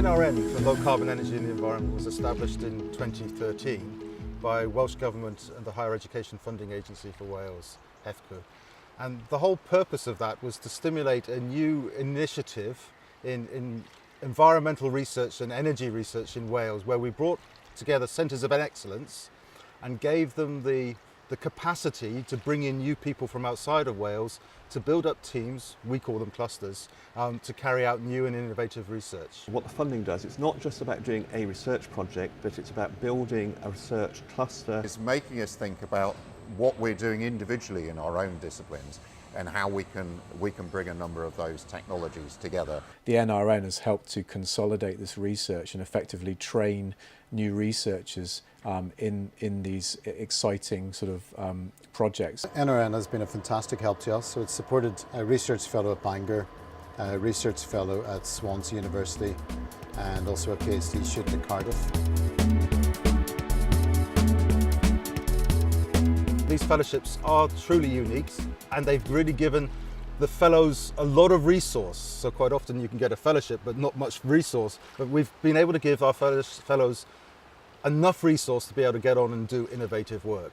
NRN for Low Carbon Energy and the Environment was established in 2013 by Welsh Government and the Higher Education Funding Agency for Wales, HEFCW. And the whole purpose of that was to stimulate a new initiative in environmental research and energy research in Wales, where we brought together centres of excellence and gave them the capacity to bring in new people from outside of Wales to build up teams, we call them clusters, to carry out new and innovative research. What the funding does, it's not just about doing a research project, but it's about building a research cluster. It's making us think about what we're doing individually in our own disciplines and how we can bring a number of those technologies together. The NRN has helped to consolidate this research and effectively train new researchers in these exciting sort of projects. NRN has been a fantastic help to us. So it's supported a research fellow at Bangor, a research fellow at Swansea University, and also a PhD student at Cardiff. These fellowships are truly unique, and they've really given the fellows a lot of resource. So quite often you can get a fellowship but not much resource, but we've been able to give our fellows enough resource to be able to get on and do innovative work.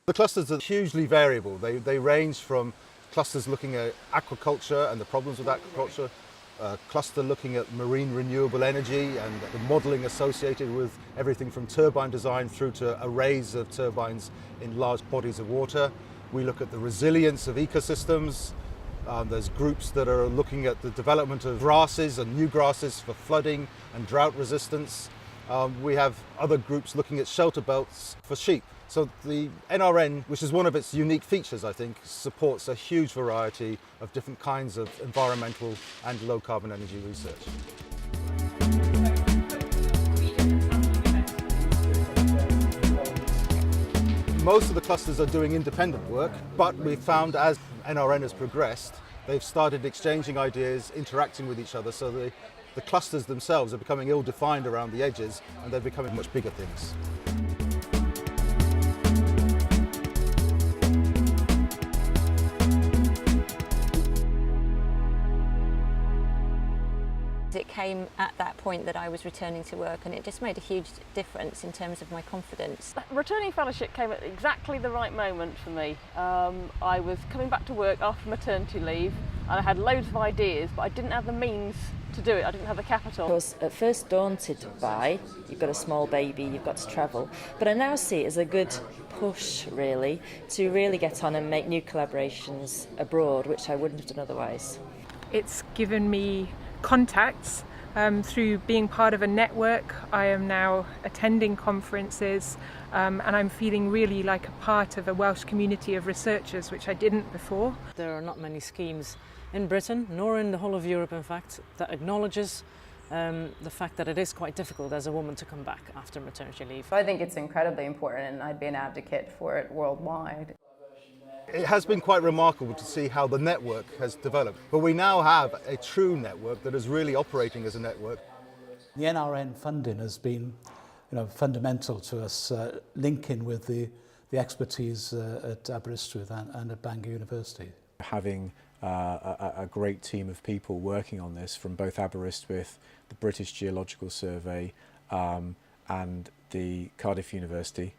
The clusters are hugely variable. They range from clusters looking at aquaculture and the problems with aquaculture, a cluster looking at marine renewable energy and the modelling associated with everything from turbine design through to arrays of turbines in large bodies of water. We look at the resilience of ecosystems. There's groups that are looking at the development of grasses and new grasses for flooding and drought resistance. We have other groups looking at shelter belts for sheep. So the NRN, which is one of its unique features, I think, supports a huge variety of different kinds of environmental and low carbon energy research. Most of the clusters are doing independent work, but we've found as NRN has progressed, they've started exchanging ideas, interacting with each other, so the clusters themselves are becoming ill-defined around the edges and they're becoming much bigger things. It came at that point that I was returning to work, and it just made a huge difference in terms of my confidence. Returning fellowship came at exactly the right moment for me. I was coming back to work after maternity leave and I had loads of ideas, but I didn't have the means to do it. I didn't have the capital. I was at first daunted by, you've got a small baby, you've got to travel, but I now see it as a good push really to really get on and make new collaborations abroad, which I wouldn't have done otherwise. It's given me contacts through being part of a network. I am now attending conferences and I'm feeling really like a part of a Welsh community of researchers, which I didn't before. There are not many schemes in Britain, nor in the whole of Europe in fact, that acknowledges the fact that it is quite difficult as a woman to come back after maternity leave. I think it's incredibly important and I'd be an advocate for it worldwide. It has been quite remarkable to see how the network has developed, but we now have a true network that is really operating as a network. The NRN funding has been fundamental to us linking with the expertise at Aberystwyth and at Bangor University. Having a great team of people working on this from both Aberystwyth, the British Geological Survey and the Cardiff University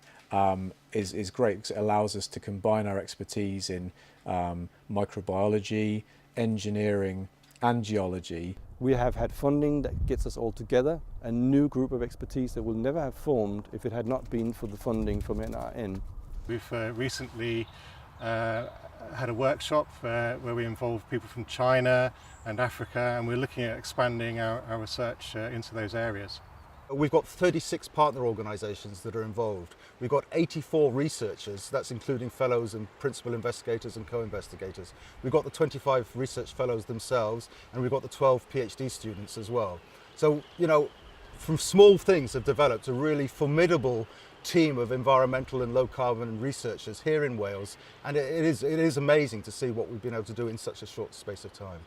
is great because it allows us to combine our expertise in microbiology, engineering and geology. We have had funding that gets us all together, a new group of expertise that will never have formed if it had not been for the funding from NRN. We've recently had a workshop where we involved people from China and Africa, and we're looking at expanding our research into those areas. We've got 36 partner organisations that are involved. We've got 84 researchers, that's including fellows and principal investigators and co-investigators. We've got the 25 research fellows themselves, and we've got the 12 PhD students as well. So, from small things have developed a really formidable team of environmental and low carbon researchers here in Wales, and it is amazing to see what we've been able to do in such a short space of time.